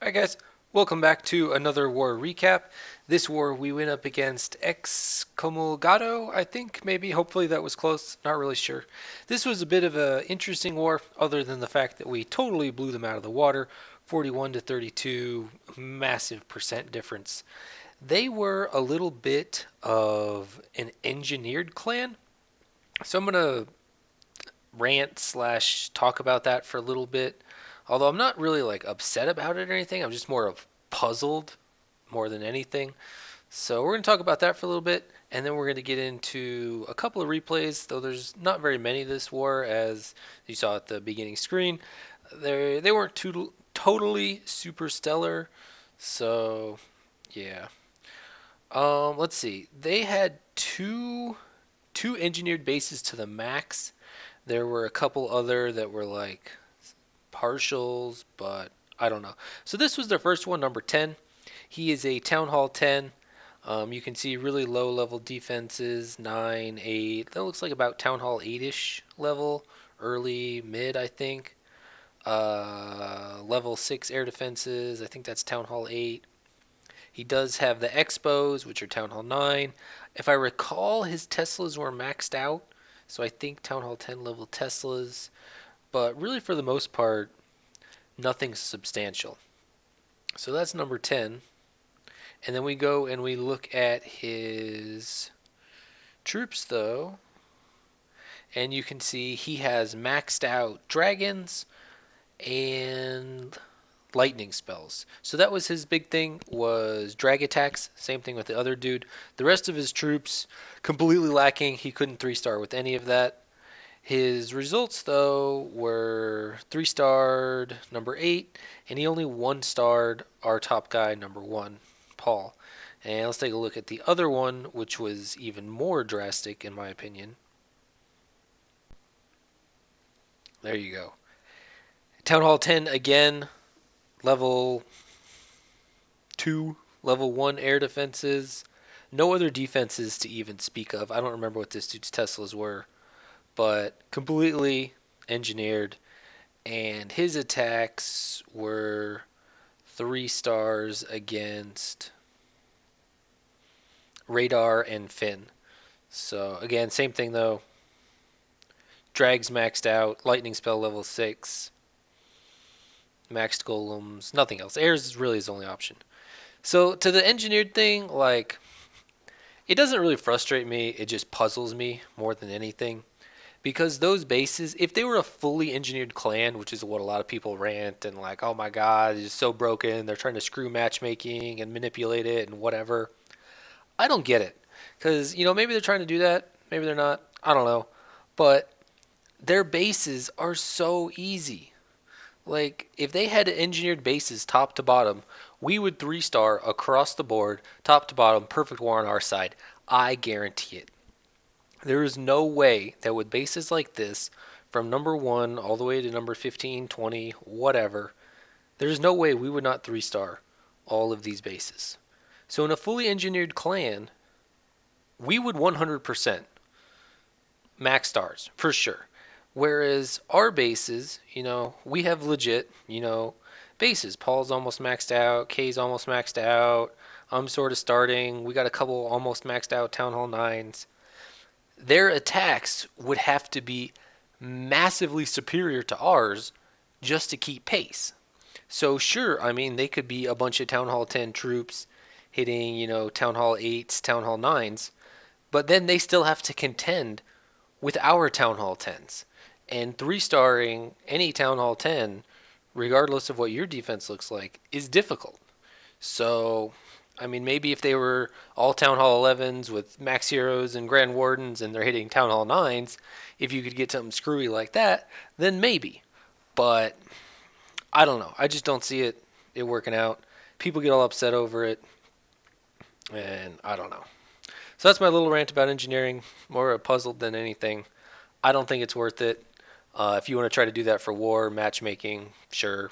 Hi guys, welcome back to another war recap. This war we went up against eXcomulGado, I think, maybe, hopefully that was close, not really sure. This was a bit of an interesting war, other than the fact that we totally blew them out of the water, 41 to 32, massive percent difference. They were a little bit of an engineered clan, so I'm gonna rant slash talk about that for a little bit. Although I'm not really like upset about it or anything, I'm just more of puzzled more than anything. So we're going to talk about that for a little bit, and then we're going to get into a couple of replays. Though there's not very many this war, as you saw at the beginning screen. They weren't totally super stellar. So yeah. Let's see. They had two engineered bases to the max. There were a couple other that were like partials, but I don't know. So this was their first one, number 10. He is a Town Hall 10. You can see really low level defenses, 9, 8. That looks like about Town Hall 8-ish level, early, mid, I think. Level 6 air defenses, I think that's Town Hall 8. He does have the Expos, which are Town Hall 9. If I recall, his Teslas were maxed out, so I think Town Hall 10 level Teslas. But really, for the most part, nothing substantial. So that's number 10. And then we go and we look at his troops, though. And you can see he has maxed out dragons and lightning spells. So that was his big thing, was drag attacks. Same thing with the other dude. The rest of his troops, completely lacking. He couldn't 3-star with any of that. His results, though, were 3-starred number 8, and he only 1-starred our top guy, number 1, Paul. And let's take a look at the other one, which was even more drastic, in my opinion. There you go. Town Hall 10 again, level 2, level 1 air defenses. No other defenses to even speak of. I don't remember what this dude's Teslas were, but completely engineered. And his attacks were 3 stars against Radar and Finn. So again, same thing though. Drags maxed out, lightning spell level 6, maxed golems, nothing else. Airs is really his only option. So to the engineered thing, like, it doesn't really frustrate me, it just puzzles me more than anything. Because those bases, if they were a fully engineered clan, which is what a lot of people rant and like, oh my god, it's so broken, they're trying to screw matchmaking and manipulate it and whatever. I don't get it. Because, maybe they're trying to do that, maybe they're not, I don't know. But their bases are so easy. Like, if they had engineered bases top to bottom, we would 3-star across the board, top to bottom, perfect war on our side. I guarantee it. There is no way that with bases like this, from number 1 all the way to number 15, 20, whatever, there's no way we would not 3-star all of these bases. So in a fully engineered clan, we would 100% max stars, for sure. Whereas our bases, we have legit, bases. Paul's almost maxed out, K's almost maxed out, I'm sort of starting, we got a couple almost maxed out Town Hall 9s. Their attacks would have to be massively superior to ours just to keep pace. So sure, I mean, they could be a bunch of Town Hall 10 troops hitting, Town Hall 8s, Town Hall 9s, but then they still have to contend with our Town Hall 10s. And 3-starring any Town Hall 10, regardless of what your defense looks like, is difficult. So, I mean, maybe if they were all Town Hall 11s with Max Heroes and Grand Wardens and they're hitting Town Hall 9s, if you could get something screwy like that, then maybe. But I don't know. I just don't see it working out. People get all upset over it, and I don't know. So that's my little rant about engineering. More puzzled than anything. I don't think it's worth it. If you want to try to do that for war, matchmaking, sure,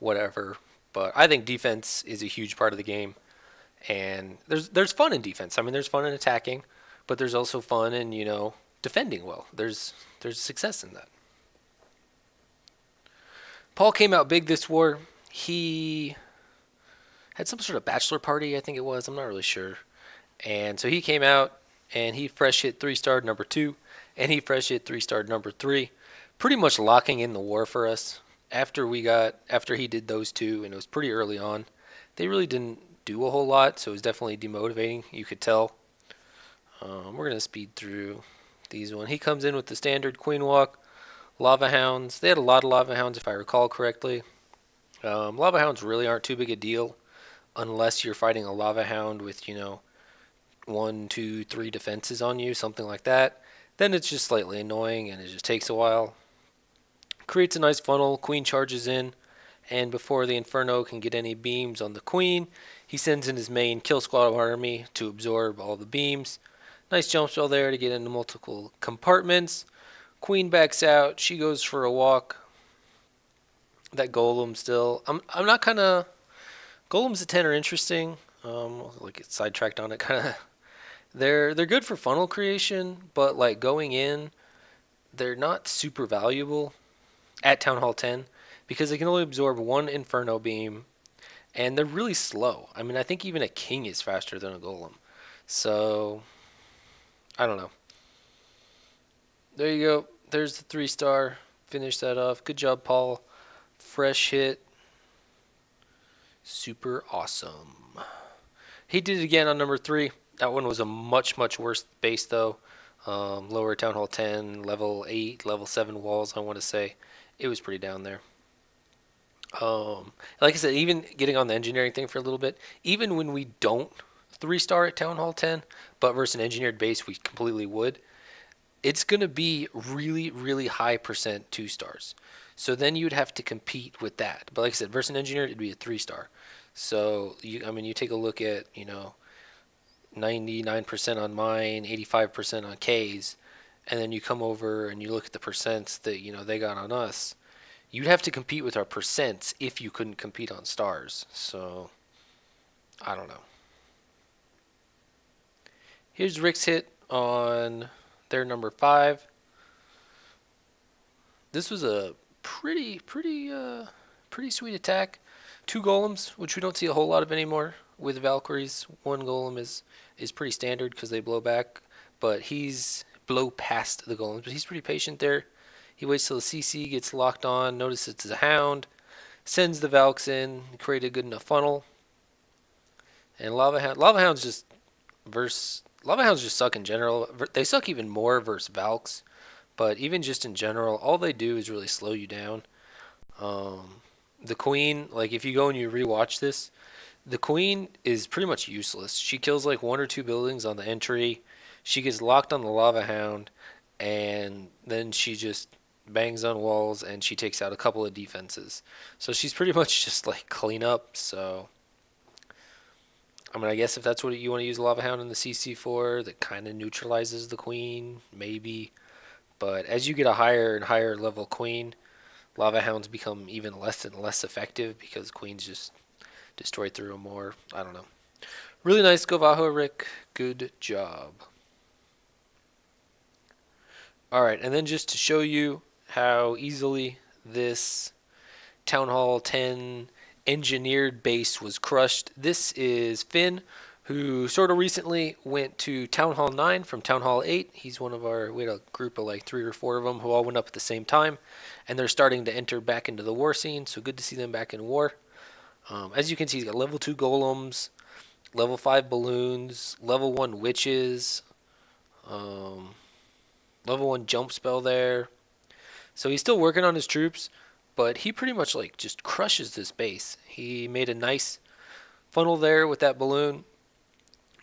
whatever. But I think defense is a huge part of the game, and there's fun in defense. I mean, there's fun in attacking, but there's also fun in defending well. There's success in that. Paul came out big this war. He had some sort of bachelor party, I think it was. I'm not really sure. And so he came out and he fresh hit 3-star number 2 and he fresh hit 3-star number 3, pretty much locking in the war for us. After he did those two, and it was pretty early on, they really didn't do a whole lot, so it was definitely demotivating. You could tell. We're gonna speed through these one. He comes in with the standard Queen Walk, Lava Hounds. They had a lot of Lava Hounds if I recall correctly. Lava Hounds really aren't too big a deal unless you're fighting a Lava Hound with, 1, 2, 3 defenses on you, something like that. Then it's just slightly annoying and it just takes a while. Creates a nice funnel. Queen charges in, and before the Inferno can get any beams on the Queen, he sends in his main kill squad army to absorb all the beams. Nice jump spell there to get into multiple compartments. Queen backs out. She goes for a walk. That golem still. I'm not kind of. Golems at 10 are interesting. Like get sidetracked on it, kind of. They're good for funnel creation, but like going in, they're not super valuable at Town Hall 10 because they can only absorb one Inferno beam, and they're really slow. I mean, I think even a king is faster than a golem. So I don't know. There you go. There's the 3-star. Finish that off. Good job, Paul. Fresh hit. Super awesome. He did it again on number 3. That one was a much, much worse base, though. Lower Town Hall 10, level 8, level 7 walls, I want to say. It was pretty down there. Like I said, even getting on the engineering thing for a little bit, even when we don't 3-star at Town Hall 10, but versus an engineered base, we completely would. It's going to be really, really high percent 2-stars. So then you'd have to compete with that. But like I said, versus an engineer, it'd be a 3-star. So you take a look at 99% on mine, 85% on K's, and then you come over and you look at the percents that they got on us. You'd have to compete with our percents if you couldn't compete on stars. So I don't know. Here's Rick's hit on their number 5. This was a pretty sweet attack. 2 golems, which we don't see a whole lot of anymore with Valkyries. 1 golem is pretty standard because they blow back, but he's blow past the golems. But he's pretty patient there. He waits till the CC gets locked on, notices it's a hound, sends the Valks in, create a good enough funnel, and Lava Hounds just suck in general. They suck even more versus Valks, but even just in general, all they do is really slow you down. The Queen, like if you go and you rewatch this, the Queen is pretty much useless. She kills like 1 or 2 buildings on the entry. She gets locked on the Lava Hound, and then she just bangs on walls and she takes out a couple of defenses. So she's pretty much just like cleanup. So I mean, I guess if that's what you want to use Lava Hound in the CC for, that kind of neutralizes the Queen, maybe. But as you get a higher and higher level Queen, Lava Hounds become even less and less effective because Queens just destroy through them more. I don't know. Really nice Govaho, Rick. Good job. Alright, and then just to show you how easily this Town Hall 10 engineered base was crushed, this is Finn, who sort of recently went to Town Hall 9 from Town Hall 8. He's one of we had a group of like 3 or 4 of them who all went up at the same time, and they're starting to enter back into the war scene, so good to see them back in war. As you can see, he's got level 2 golems, level 5 balloons, level 1 witches, um, level 1 jump spell there. So he's still working on his troops, but he pretty much like just crushes this base. He made a nice funnel there with that balloon.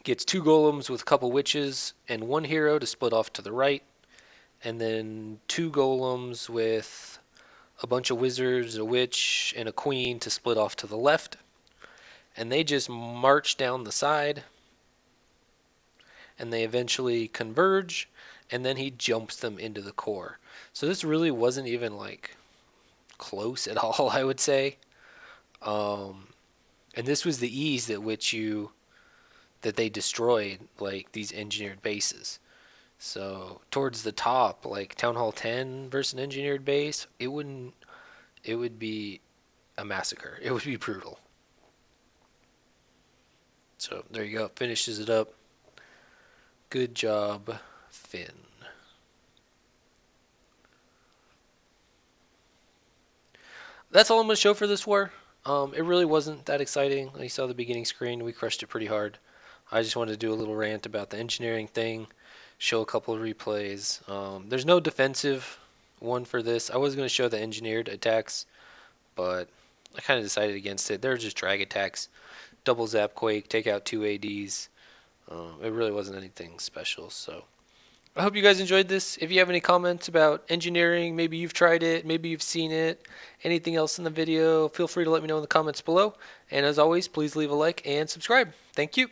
Gets 2 golems with a couple witches and 1 hero to split off to the right, and then 2 golems with a bunch of wizards, a witch, and a queen to split off to the left. And they just march down the side, and they eventually converge, and then he jumps them into the core. So this really wasn't even like close at all, I would say. And this was the ease at which that they destroyed like these engineered bases. So towards the top, like Town Hall 10 versus an engineered base, it would be a massacre. It would be brutal. So there you go. Finishes it up. Good job, Finn. That's all I'm going to show for this war. It really wasn't that exciting. Like you saw the beginning screen, we crushed it pretty hard. I just wanted to do a little rant about the engineering thing, show a couple of replays. There's no defensive one for this. I was going to show the engineered attacks, but I kind of decided against it. They're just drag attacks. Double zap quake, take out 2 ADs. It really wasn't anything special, so I hope you guys enjoyed this. If you have any comments about engineering, maybe you've tried it, maybe you've seen it, anything else in the video, feel free to let me know in the comments below. And as always, please leave a like and subscribe. Thank you.